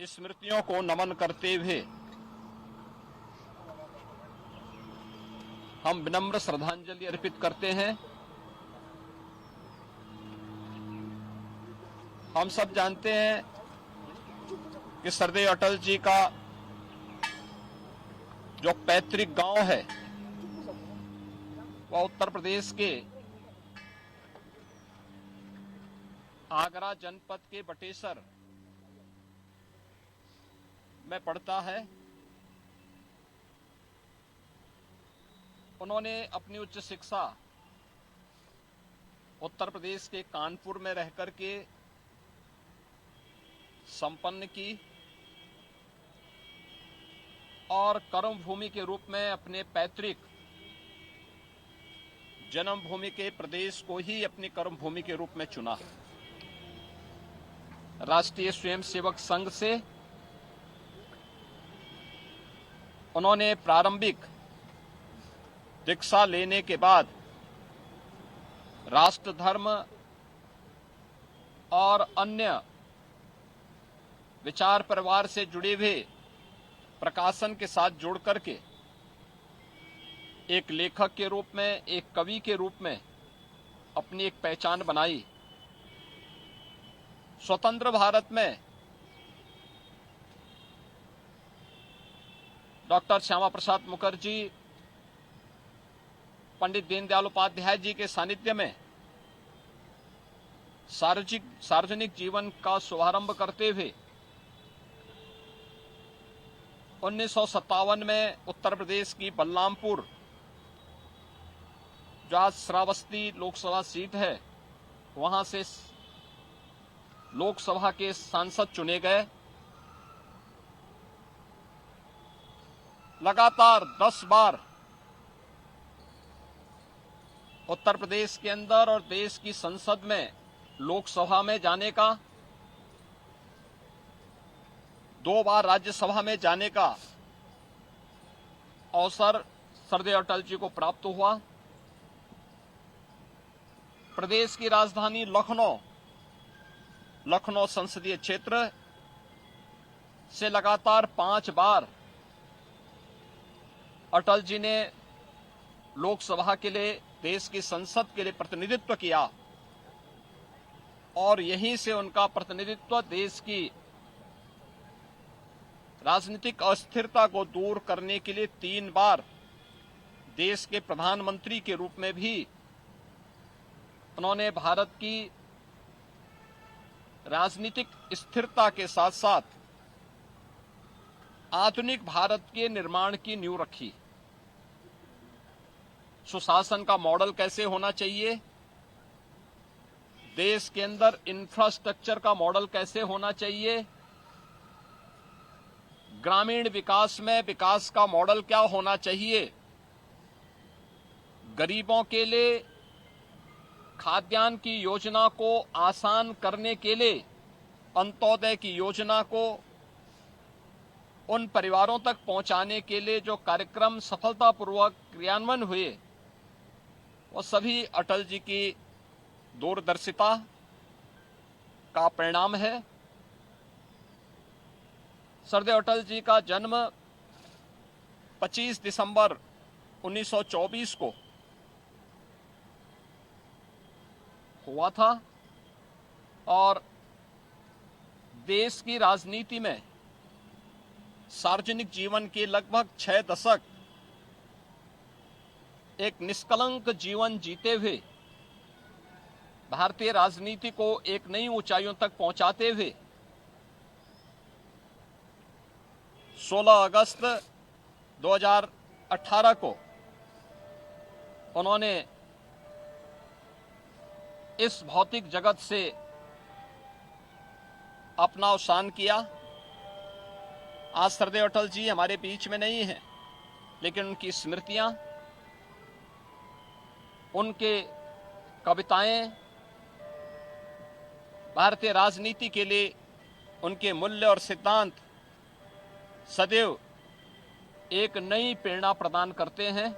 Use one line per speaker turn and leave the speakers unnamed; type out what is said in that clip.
स्मृतियों को नमन करते हुए हम विनम्र श्रद्धांजलि अर्पित करते हैं। हम सब जानते हैं कि सरदेव अटल जी का जो पैतृक गांव है वह उत्तर प्रदेश के आगरा जनपद के बटेसर में पड़ता है। उन्होंने अपनी उच्च शिक्षा उत्तर प्रदेश के कानपुर में रहकर के संपन्न की और कर्मभूमि के रूप में अपने पैतृक जन्मभूमि के प्रदेश को ही अपनी कर्मभूमि के रूप में चुना। राष्ट्रीय स्वयंसेवक संघ से उन्होंने प्रारंभिक दीक्षा लेने के बाद राष्ट्र धर्म और अन्य विचार परिवार से जुड़े हुए प्रकाशन के साथ जोड़ करके एक लेखक के रूप में, एक कवि के रूप में अपनी एक पहचान बनाई। स्वतंत्र भारत में डॉक्टर श्यामा प्रसाद मुखर्जी, पंडित दीनदयाल उपाध्याय जी के सानिध्य में सार्वजनिक जीवन का शुभारंभ करते हुए 1957 में उत्तर प्रदेश की बलरामपुर, जो आज श्रावस्ती लोकसभा सीट है, वहां से लोकसभा के सांसद चुने गए। लगातार 10 बार उत्तर प्रदेश के अंदर और देश की संसद में, लोकसभा में जाने का, 2 बार राज्यसभा में जाने का अवसर सरदेव अटल जी को प्राप्त हुआ। प्रदेश की राजधानी लखनऊ संसदीय क्षेत्र से लगातार 5 बार अटल जी ने लोकसभा के लिए, देश की संसद के लिए प्रतिनिधित्व किया और यहीं से उनका प्रतिनिधित्व देश की राजनीतिक अस्थिरता को दूर करने के लिए 3 बार देश के प्रधानमंत्री के रूप में भी उन्होंने भारत की राजनीतिक स्थिरता के साथ साथ आधुनिक भारत के निर्माण की नींव रखी। सुशासन का मॉडल कैसे होना चाहिए, देश के अंदर इंफ्रास्ट्रक्चर का मॉडल कैसे होना चाहिए, ग्रामीण विकास में विकास का मॉडल क्या होना चाहिए, गरीबों के लिए खाद्यान्न की योजना को आसान करने के लिए अंत्योदय की योजना को उन परिवारों तक पहुंचाने के लिए जो कार्यक्रम सफलतापूर्वक क्रियान्वयन हुए, वो सभी अटल जी की दूरदर्शिता का परिणाम है। सरदेव अटल जी का जन्म 25 दिसंबर 1924 को हुआ था और देश की राजनीति में सार्वजनिक जीवन के लगभग 6 दशक एक निष्कलंक जीवन जीते हुए भारतीय राजनीति को एक नई ऊंचाइयों तक पहुंचाते हुए 16 अगस्त 2018 को उन्होंने इस भौतिक जगत से अपना अवसान किया। आज सरदेव अटल जी हमारे बीच में नहीं हैं, लेकिन उनकी स्मृतियां, उनके कविताएं भारतीय राजनीति के लिए उनके मूल्य और सिद्धांत सदैव एक नई प्रेरणा प्रदान करते हैं।